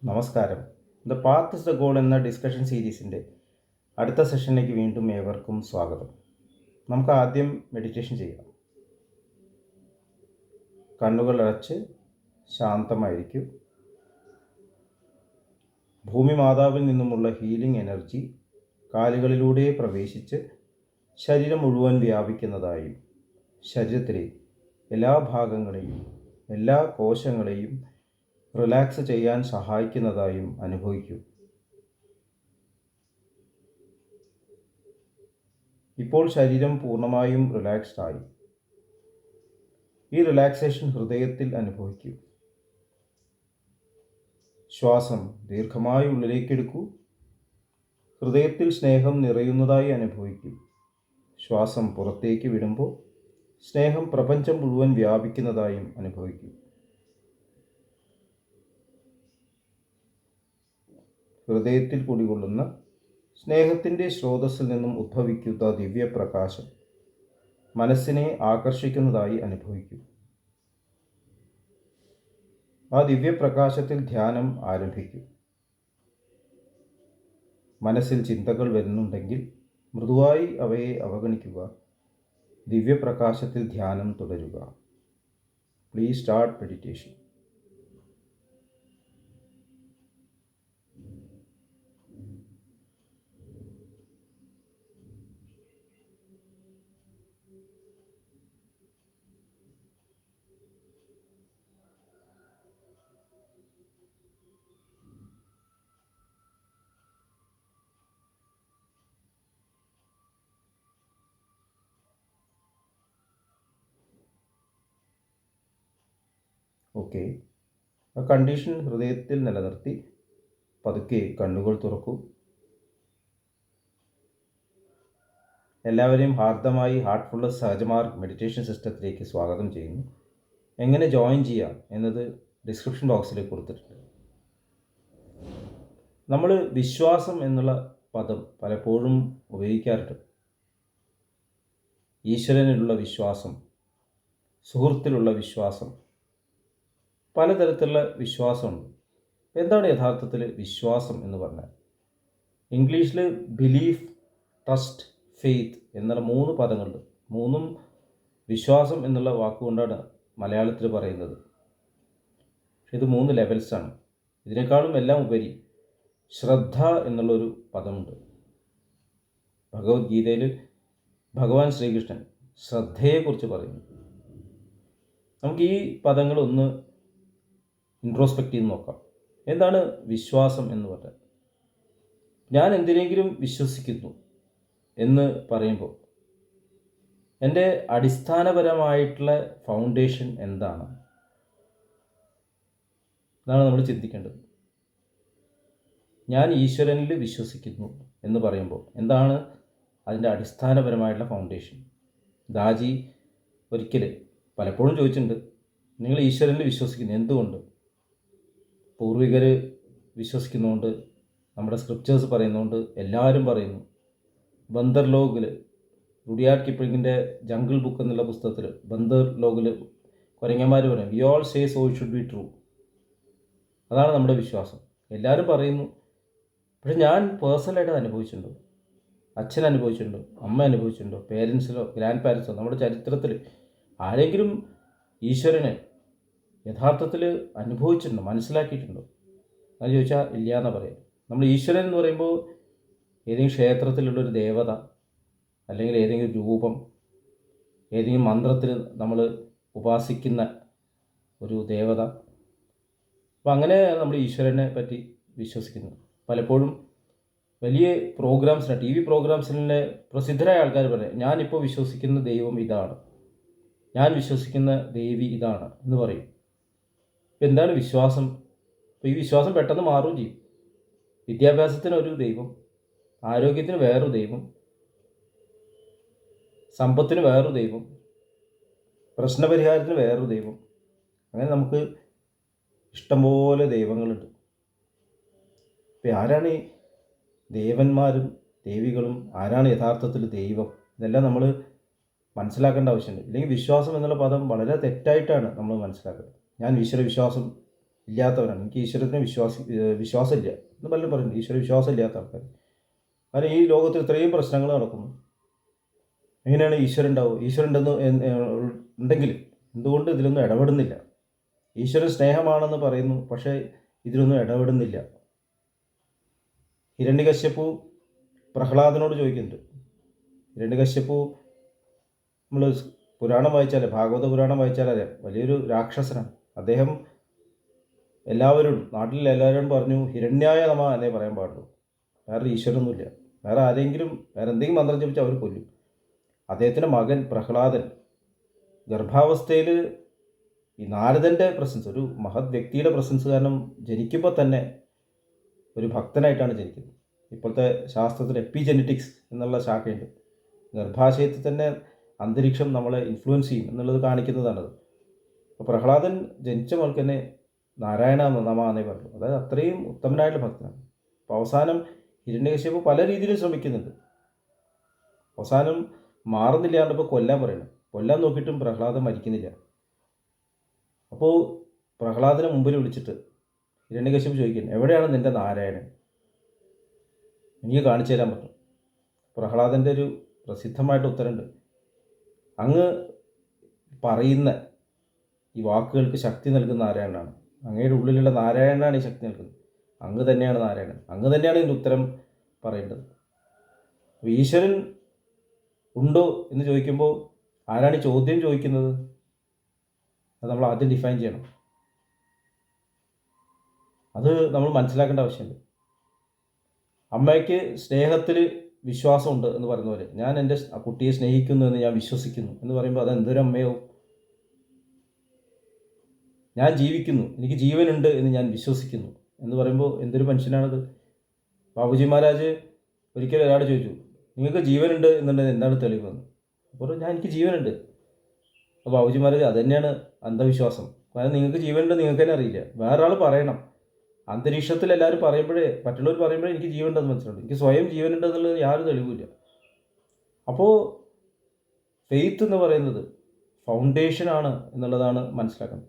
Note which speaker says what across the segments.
Speaker 1: നമസ്കാരം. The path is the goal എന്ന discussion സീരീസിൻ്റെ അടുത്ത സെഷനിലേക്ക് വീണ്ടും ഏവർക്കും സ്വാഗതം. നമുക്ക് ആദ്യം മെഡിറ്റേഷൻ ചെയ്യാം. കണ്ണുകൾ അടച്ച് ശാന്തമായിരിക്കും. ഭൂമി മാതാവിൽ നിന്നുമുള്ള ഹീലിംഗ് എനർജി കാലുകളിലൂടെ പ്രവേശിച്ച് ശരീരം മുഴുവൻ വ്യാപിക്കുന്നതായും ശരീരത്തിലെ എല്ലാ ഭാഗങ്ങളെയും എല്ലാ കോശങ്ങളെയും റിലാക്സ് ചെയ്യാൻ സഹായിക്കുന്നതായും അനുഭവിക്കൂ. ഇപ്പോൾ ശരീരം പൂർണ്ണമായും റിലാക്സ്ഡ് ആയി. ഈ റിലാക്സേഷൻ ഹൃദയത്തിൽ അനുഭവിക്കൂ. ശ്വാസം ദീർഘമായി ഉള്ളിലേക്കെടുക്കൂ. ഹൃദയത്തിൽ സ്നേഹം നിറയുന്നതായി അനുഭവിക്കൂ. ശ്വാസം പുറത്തേക്ക് വിടുമ്പോൾ സ്നേഹം പ്രപഞ്ചം മുഴുവൻ വ്യാപിക്കുന്നതായും അനുഭവിക്കൂ. ഹൃദയത്തിൽ കുടികൊള്ളുന്ന സ്നേഹത്തിൻ്റെ സ്രോതസ്സിൽ നിന്നും ഉദ്ഭവിക്കുന്ന ദിവ്യപ്രകാശം മനസ്സിനെ ആകർഷിക്കുന്നതായി അനുഭവിക്കൂ. ആ ദിവ്യപ്രകാശത്തിൽ ധ്യാനം ആരംഭിക്കൂ. മനസ്സിൽ ചിന്തകൾ വരുന്നുണ്ടെങ്കിൽ മൃദുവായി അവയെ അവഗണിക്കുക. ദിവ്യപ്രകാശത്തിൽ ധ്യാനം തുടരുക. Please start meditation. ഓക്കെ, ആ കണ്ടീഷൻ ഹൃദയത്തിൽ നിലനിർത്തി പതുക്കെ കണ്ണുകൾ തുറക്കൂ. എല്ലാവരെയും ഹാർദമായി ഹാർട്ട്ഫുൾനെസ് സഹജമാർഗ് മെഡിറ്റേഷൻ സിസ്റ്റത്തിലേക്ക് സ്വാഗതം ചെയ്യുന്നു. എങ്ങനെ ജോയിൻ ചെയ്യാം എന്നത് ഡിസ്ക്രിപ്ഷൻ ബോക്സിൽ കൊടുത്തിട്ടുണ്ട്. നമ്മൾ വിശ്വാസം എന്നുള്ള പദം പലപ്പോഴും ഉപയോഗിക്കാറുണ്ട്. ഈശ്വരനിലുള്ള വിശ്വാസം, സുഹൃത്തിലുള്ള വിശ്വാസം, പലതരത്തിലുള്ള വിശ്വാസമുണ്ട്. എന്താണ് യഥാർത്ഥത്തിൽ വിശ്വാസം എന്ന് പറഞ്ഞാൽ? ഇംഗ്ലീഷിൽ ബിലീഫ്, ട്രസ്റ്റ്, ഫെയ്ത്ത് എന്നുള്ള 3 പദങ്ങളുണ്ട്. 3ഉം വിശ്വാസം എന്നുള്ള വാക്കുകൊണ്ടാണ് മലയാളത്തിൽ പറയുന്നത്. പക്ഷെ ഇത് 3 ലെവൽസാണ്. ഇതിനേക്കാളും എല്ലാം ഉപരി ശ്രദ്ധ എന്നുള്ളൊരു പദമുണ്ട്. ഭഗവത്ഗീതയിൽ ഭഗവാൻ ശ്രീകൃഷ്ണൻ ശ്രദ്ധയെക്കുറിച്ച് പറയുന്നു. നമുക്ക് ഈ പദങ്ങളൊന്ന് ഇൻട്രോസ്പെക്റ്റ് ചെയ്ത് നോക്കാം. എന്താണ് വിശ്വാസം എന്ന് പറഞ്ഞാൽ? ഞാൻ എന്തിനെങ്കിലും വിശ്വസിക്കുന്നു എന്ന് പറയുമ്പോൾ എൻ്റെ അടിസ്ഥാനപരമായിട്ടുള്ള ഫൗണ്ടേഷൻ എന്താണ്? ഇതാണ് നമ്മൾ ചിന്തിക്കേണ്ടത്. ഞാൻ ഈശ്വരനിൽ വിശ്വസിക്കുന്നു എന്ന് പറയുമ്പോൾ എന്താണ് അതിൻ്റെ അടിസ്ഥാനപരമായിട്ടുള്ള ഫൗണ്ടേഷൻ? ദാജി ഒരിക്കൽ പലപ്പോഴും ചോദിച്ചിട്ടുണ്ട്, നിങ്ങൾ ഈശ്വരനിൽ വിശ്വസിക്കുന്നു എന്തുകൊണ്ട്? പൂർവികർ വിശ്വസിക്കുന്നതുകൊണ്ട്, നമ്മുടെ സ്ക്രിപ്റ്റേഴ്സ് പറയുന്നതുകൊണ്ട്, എല്ലാവരും പറയുന്നു. ബന്ദർലോഗിൽ റുഡിയാർഡ് കിപ്ലിങ്ങിൻ്റെ ജംഗിൾ ബുക്ക് എന്നുള്ള പുസ്തകത്തിൽ ബന്ദർലോഗിൽ കുരങ്ങന്മാർ പറയും, we all say so it should be true. അതാണ് നമ്മുടെ വിശ്വാസം. എല്ലാവരും പറയുന്നു. പക്ഷെ ഞാൻ പേഴ്സണലായിട്ട് അനുഭവിച്ചിട്ടുണ്ടോ? അച്ഛൻ അനുഭവിച്ചിട്ടുണ്ടോ? അമ്മ അനുഭവിച്ചിട്ടുണ്ടോ? പേരൻസിലോ ഗ്രാൻഡ് പാരൻസോ നമ്മുടെ ചരിത്രത്തിൽ ആരെങ്കിലും ഈശ്വരനെ യഥാർത്ഥത്തിൽ അനുഭവിച്ചിട്ടുണ്ടോ, മനസ്സിലാക്കിയിട്ടുണ്ടോ? അത് ചോദിച്ചാൽ ഇല്ല എന്നാണ് പറയാം. നമ്മൾ ഈശ്വരൻ എന്ന് പറയുമ്പോൾ ഏതെങ്കിലും ക്ഷേത്രത്തിലുള്ളൊരു ദേവത, അല്ലെങ്കിൽ ഏതെങ്കിലും രൂപം, ഏതെങ്കിലും മന്ത്രത്തിൽ നമ്മൾ ഉപാസിക്കുന്ന ഒരു ദേവത, അപ്പം അങ്ങനെ നമ്മൾ ഈശ്വരനെ പറ്റി വിശ്വസിക്കുന്നു. പലപ്പോഴും വലിയ പ്രോഗ്രാംസിന്, TV പ്രോഗ്രാംസിലെ പ്രസിദ്ധരായ ആൾക്കാർ പറയും, ഞാനിപ്പോൾ വിശ്വസിക്കുന്ന ദൈവം ഇതാണ്, ഞാൻ വിശ്വസിക്കുന്ന ദേവി ഇതാണ് എന്ന് പറയും. ഇപ്പം എന്താണ് വിശ്വാസം? അപ്പോൾ ഈ വിശ്വാസം പെട്ടെന്ന് മാറുകയും ചെയ്യും. വിദ്യാഭ്യാസത്തിന് ഒരു ദൈവം, ആരോഗ്യത്തിന് വേറൊരു ദൈവം, സമ്പത്തിന് വേറൊരു ദൈവം, പ്രശ്നപരിഹാരത്തിന് വേറൊരു ദൈവം. അങ്ങനെ നമുക്ക് ഇഷ്ടംപോലെ ദൈവങ്ങളുണ്ട്. ഇപ്പം ആരാണ് ഈ ദേവന്മാരും ദേവികളും? ആരാണ് യഥാർത്ഥത്തിൽ ദൈവം? ഇതെല്ലാം നമ്മൾ മനസ്സിലാക്കേണ്ട ആവശ്യമുണ്ട്. ഇല്ലെങ്കിൽ വിശ്വാസം എന്നുള്ള പദം വളരെ തെറ്റായിട്ടാണ് നമ്മൾ മനസ്സിലാക്കുന്നത്. ഞാൻ ഈശ്വര വിശ്വാസം ഇല്ലാത്തവരാണ്. എനിക്ക് ഈശ്വരത്തിന് വിശ്വാസമില്ല എന്ന് പലരും പറയുന്നുണ്ട്. ഈശ്വര വിശ്വാസം ഇല്ലാത്ത ആൾക്കാർ. കാരണം ഈ ലോകത്തിൽ ഇത്രയും പ്രശ്നങ്ങൾ നടക്കുന്നു. എങ്ങനെയാണ് ഈശ്വരൻ ഉണ്ടാവുക? ഈശ്വരൻ ഉണ്ടെങ്കിൽ എന്തുകൊണ്ട് ഇതിലൊന്നും ഇടപെടുന്നില്ല? ഈശ്വരൻ സ്നേഹമാണെന്ന് പറയുന്നു, പക്ഷേ ഇതിലൊന്നും ഇടപെടുന്നില്ല. ഹിരണ്യകശ്യപു പ്രഹ്ലാദനോട് ചോദിക്കുന്നുണ്ട്. ഹിരണ്യകശ്യപു നമ്മൾ പുരാണം വായിച്ചാലേ, ഭാഗവത പുരാണം വായിച്ചാലേ വലിയൊരു രാക്ഷസനാണ് അദ്ദേഹം. നാട്ടിലെ എല്ലാവരും പറഞ്ഞു ഹിരണ്യായ നമ എന്നേ പറയാൻ പാടുള്ളൂ. വേറെ ഈശ്വരനൊന്നുമില്ല. വേറെ എന്തെങ്കിലും മന്ത്രം ജപിച്ചാൽ അവർ കൊല്ലും. അദ്ദേഹത്തിൻ്റെ മകൻ പ്രഹ്ലാദൻ ഗർഭാവസ്ഥയിൽ ഈ നാരദൻ്റെ പ്രസൻസ്, ഒരു മഹത് വ്യക്തിയുടെ പ്രസൻസ് കാരണം ജനിക്കുമ്പോൾ തന്നെ ഒരു ഭക്തനായിട്ടാണ് ജനിക്കുന്നത്. ഇപ്പോഴത്തെ ശാസ്ത്രത്തിൽ എപ്പിജെനറ്റിക്സ് എന്നുള്ള ശാഖയുണ്ട്. ഗർഭാശയത്തിൽ തന്നെ അന്തരീക്ഷം നമ്മളെ ഇൻഫ്ലുവൻസ് ചെയ്യും എന്നുള്ളത് കാണിക്കുന്നതാണത്. അപ്പോൾ പ്രഹ്ലാദൻ ജനിച്ച മുതൽ തന്നെ നാരായണ നമ എന്നേ പറഞ്ഞു. അതായത് അത്രയും ഉത്തമനായിട്ടുള്ള ഭക്തനാണ്. അപ്പോൾ അവസാനം ഹിരണ്യകശ്യപു പല രീതിയിലും ശ്രമിക്കുന്നുണ്ട്. അവസാനം മാറുന്നില്ല കണ്ടപ്പോൾ കൊല്ലാൻ നോക്കിയിട്ടും പ്രഹ്ലാദൻ മരിക്കുന്നില്ല. അപ്പോൾ പ്രഹ്ലാദനെ മുമ്പിൽ വിളിച്ചിട്ട് ഹിരണ്യകശ്യപു ചോദിക്കുന്നത്, എവിടെയാണ് നിൻ്റെ നാരായണൻ? എനിക്ക് കാണിച്ചു തരാൻ പറ്റും. പ്രഹ്ലാദൻ്റെ ഒരു പ്രസിദ്ധമായിട്ട് ഉത്തരമുണ്ട്. അങ്ങ് പറയുന്ന ഈ വാക്കുകൾക്ക് ശക്തി നൽകുന്ന നാരായണനാണ്. അങ്ങയുടെ ഉള്ളിലുള്ള നാരായണനാണ് ഈ ശക്തി നൽകുന്നത്. അങ്ങ് തന്നെയാണ് നാരായണൻ. അങ്ങ് തന്നെയാണ് ഇതിൻ്റെ ഉത്തരം പറയേണ്ടത്. അപ്പോൾ ഈശ്വരൻ ഉണ്ടോ എന്ന് ചോദിക്കുമ്പോൾ ആരാണ് ഈ ചോദ്യം ചോദിക്കുന്നത്? അത് നമ്മൾ ആദ്യം ഡിഫൈൻ ചെയ്യണം. അത് നമ്മൾ മനസ്സിലാക്കേണ്ട ആവശ്യമുണ്ട്. അമ്മയ്ക്ക് സ്നേഹത്തിൽ വിശ്വാസമുണ്ട് എന്ന് പറയുന്ന പോലെ ഞാൻ എൻ്റെ കുട്ടിയെ സ്നേഹിക്കുന്നു എന്ന് ഞാൻ വിശ്വസിക്കുന്നു എന്ന് പറയുമ്പോൾ അതെന്തൊരു അമ്മയോ? ഞാൻ ജീവിക്കുന്നു, എനിക്ക് ജീവനുണ്ട് എന്ന് ഞാൻ വിശ്വസിക്കുന്നു എന്ന് പറയുമ്പോൾ എന്തൊരു മനുഷ്യനാണത്? ബാബുജി മഹാരാജ് ഒരിക്കലും ഒരാൾ ചോദിച്ചു, നിങ്ങൾക്ക് ജീവനുണ്ട് എന്നുണ്ടെങ്കിൽ എന്താണ് തെളിവെന്ന്? അപ്പോൾ എനിക്ക് ജീവനുണ്ട്. അപ്പോൾ ബാബുജി മഹാരാജ് അതുതന്നെയാണ് അന്ധവിശ്വാസം. കാരണം നിങ്ങൾക്ക് ജീവനുണ്ട് നിങ്ങൾക്ക് തന്നെ അറിയില്ല, വേറൊരാൾ പറയണം. അന്തരീക്ഷത്തിൽ എല്ലാവരും പറയുമ്പോഴേ, മറ്റുള്ളവർ പറയുമ്പോഴേ എനിക്ക് ജീവനുണ്ടെന്ന് മനസ്സിലുണ്ട്. എനിക്ക് സ്വയം ജീവനുണ്ടെന്നുള്ളത് യാതൊരു തെളിവില്ല. അപ്പോൾ ഫെയ്ത്ത് എന്ന് പറയുന്നത് ഫൗണ്ടേഷനാണ് എന്നുള്ളതാണ് മനസ്സിലാക്കുന്നത്.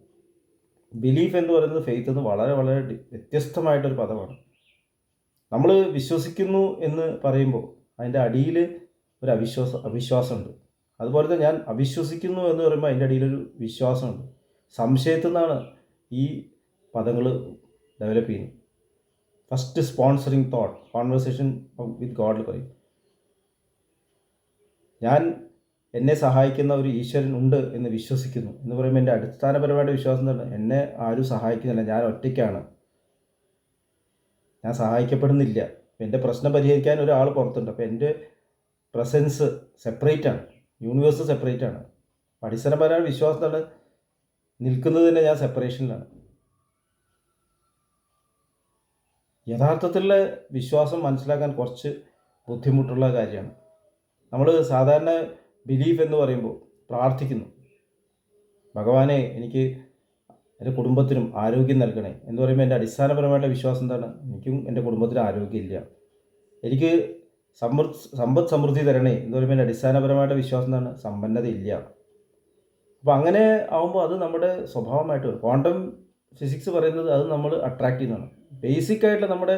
Speaker 1: ബിലീഫ് എന്ന് പറയുന്നത് ഫെയ്ത്ത് എന്ന് വളരെ വളരെ വ്യത്യസ്തമായിട്ടൊരു പദമാണ്. നമ്മൾ വിശ്വസിക്കുന്നു എന്ന് പറയുമ്പോൾ അതിൻ്റെ അടിയിൽ ഒരു അവിശ്വാസമുണ്ട്. അതുപോലെ തന്നെ ഞാൻ അവിശ്വസിക്കുന്നു എന്ന് പറയുമ്പോൾ അതിൻ്റെ അടിയിലൊരു വിശ്വാസമുണ്ട്. സംശയത്തിൽ നിന്നാണ് ഈ പദങ്ങൾ ഡെവലപ്പ് ചെയ്യുന്നത്. First sponsoring thought conversation with ഗോഡിൽ പറയും, ഞാൻ എന്നെ സഹായിക്കുന്ന ഒരു ഈശ്വരൻ ഉണ്ട് എന്ന് വിശ്വസിക്കുന്നു എന്ന് പറയുമ്പോൾ എൻ്റെ അടിസ്ഥാനപരമായിട്ട് വിശ്വാസം എന്താണ്? എന്നെ ആരും സഹായിക്കുന്നില്ല, ഞാൻ ഒറ്റയ്ക്കാണ്, ഞാൻ സഹായിക്കപ്പെടുന്നില്ല. എൻ്റെ പ്രശ്നം പരിഹരിക്കാൻ ഒരാൾ പുറത്തുണ്ട്. അപ്പോൾ എൻ്റെ പ്രസൻസ് സെപ്പറേറ്റ് ആണ്, യൂണിവേഴ്സ് സെപ്പറേറ്റ് ആണ്. അടിസ്ഥാനപരമായ വിശ്വാസം എന്താണ്? നിൽക്കുന്നത് തന്നെ ഞാൻ സെപ്പറേഷനിലാണ്. യഥാർത്ഥത്തിലുള്ള വിശ്വാസം മനസ്സിലാക്കാൻ കുറച്ച് ബുദ്ധിമുട്ടുള്ള കാര്യമാണ്. നമ്മൾ സാധാരണ ബിലീഫ് എന്ന് പറയുമ്പോൾ പ്രാർത്ഥിക്കുന്നു, ഭഗവാനെ എനിക്ക് എൻ്റെ കുടുംബത്തിനും ആരോഗ്യം നൽകണേ എന്ന് പറയുമ്പോൾ എൻ്റെ അടിസ്ഥാനപരമായിട്ടുള്ള വിശ്വാസം എന്താണ്? എനിക്കും എൻ്റെ കുടുംബത്തിനും ആരോഗ്യമില്ല. എനിക്ക് സമ്പദ് സമൃദ്ധി തരണേ എന്ന് പറയുമ്പോൾ എൻ്റെ അടിസ്ഥാനപരമായിട്ട് വിശ്വാസം എന്താണ്? സമ്പന്നതയില്ല. അപ്പോൾ അങ്ങനെ ആകുമ്പോൾ അത് നമ്മുടെ സ്വഭാവമായിട്ട് വരും. ക്വാണ്ടം ഫിസിക്സ് പറയുന്നത് അത് നമ്മൾ അട്രാക്റ്റ് ചെയ്യുന്നതാണ്. ബേസിക്കായിട്ടുള്ള നമ്മുടെ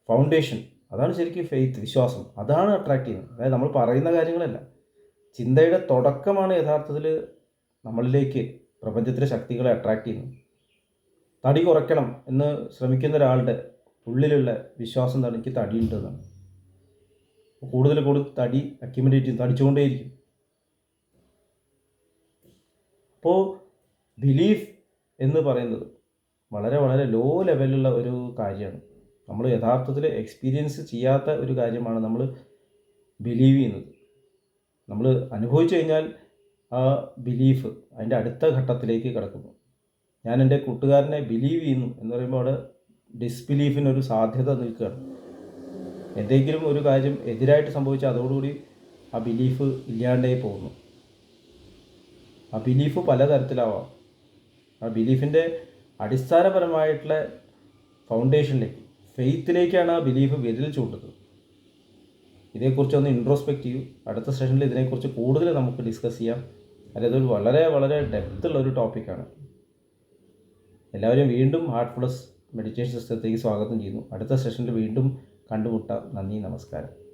Speaker 1: ഫൗണ്ടേഷൻ അതാണ് ശരിക്കും ഫെയ്ത്ത്, വിശ്വാസം. അതാണ് അട്രാക്റ്റ് ചെയ്യുന്നത്. അതായത് നമ്മൾ പറയുന്ന കാര്യങ്ങളല്ല, ചിന്തയുടെ തുടക്കമാണ് യഥാർത്ഥത്തിൽ നമ്മളിലേക്ക് പ്രപഞ്ചത്തിലെ ശക്തികളെ അട്രാക്റ്റ് ചെയ്യുന്നത്. തടി കുറയ്ക്കണം എന്ന് ശ്രമിക്കുന്ന ഒരാളുടെ ഉള്ളിലുള്ള വിശ്വാസം എന്താണ്? എനിക്ക് തടിയുണ്ട് എന്നാണ്. കൂടുതൽ തടി അക്യുമുലേറ്റ് ചെയ്യും, തടിച്ചുകൊണ്ടേയിരിക്കും. അപ്പോൾ ബിലീഫ് എന്ന് പറയുന്നത് വളരെ വളരെ ലോ ലെവലിലുള്ള ഒരു കാര്യമാണ്. നമ്മൾ യഥാർത്ഥത്തിൽ എക്സ്പീരിയൻസ് ചെയ്യാത്ത ഒരു കാര്യമാണ് നമ്മൾ ബിലീവ് ചെയ്യുന്നത്. നമ്മൾ അനുഭവിച്ചു കഴിഞ്ഞാൽ ആ ബിലീഫ് അതിൻ്റെ അടുത്ത ഘട്ടത്തിലേക്ക് കിടക്കുന്നു. ഞാൻ എൻ്റെ കൂട്ടുകാരനെ ബിലീവ് ചെയ്യുന്നു എന്ന് പറയുമ്പോൾ അവിടെ ഡിസ്ബിലീഫിനൊരു സാധ്യത നിൽക്കുകയാണ്. എന്തെങ്കിലും ഒരു കാര്യം എതിരായിട്ട് സംഭവിച്ചാൽ അതോടുകൂടി ആ ബിലീഫ് ഇല്ലാണ്ടേ പോകുന്നു. ആ ബിലീഫ് പലതരത്തിലാവാം. ആ ബിലീഫിൻ്റെ അടിസ്ഥാനപരമായിട്ടുള്ള ഫൗണ്ടേഷനിലേക്ക്, ഫെയ്ത്തിലേക്കാണ് ആ ബിലീഫ് വിരൽ ചൂണ്ടുന്നത്. ഇതേക്കുറിച്ചൊന്ന് ഇൻട്രോസ്പെക്റ്റീവ് അടുത്ത സെഷനിൽ ഇതിനെക്കുറിച്ച് കൂടുതൽ നമുക്ക് ഡിസ്കസ് ചെയ്യാം. അതായത് ഒരു വളരെ വളരെ ഡെപ്തുള്ളൊരു ടോപ്പിക്കാണ്. എല്ലാവരെയും വീണ്ടും ഹാർട്ട്ഫുൾനെസ് മെഡിറ്റേഷൻ സിസ്റ്റത്തേക്ക് സ്വാഗതം ചെയ്യുന്നു. അടുത്ത സെഷനിൽ വീണ്ടും കണ്ടുമുട്ടാം. നന്ദി, നമസ്കാരം.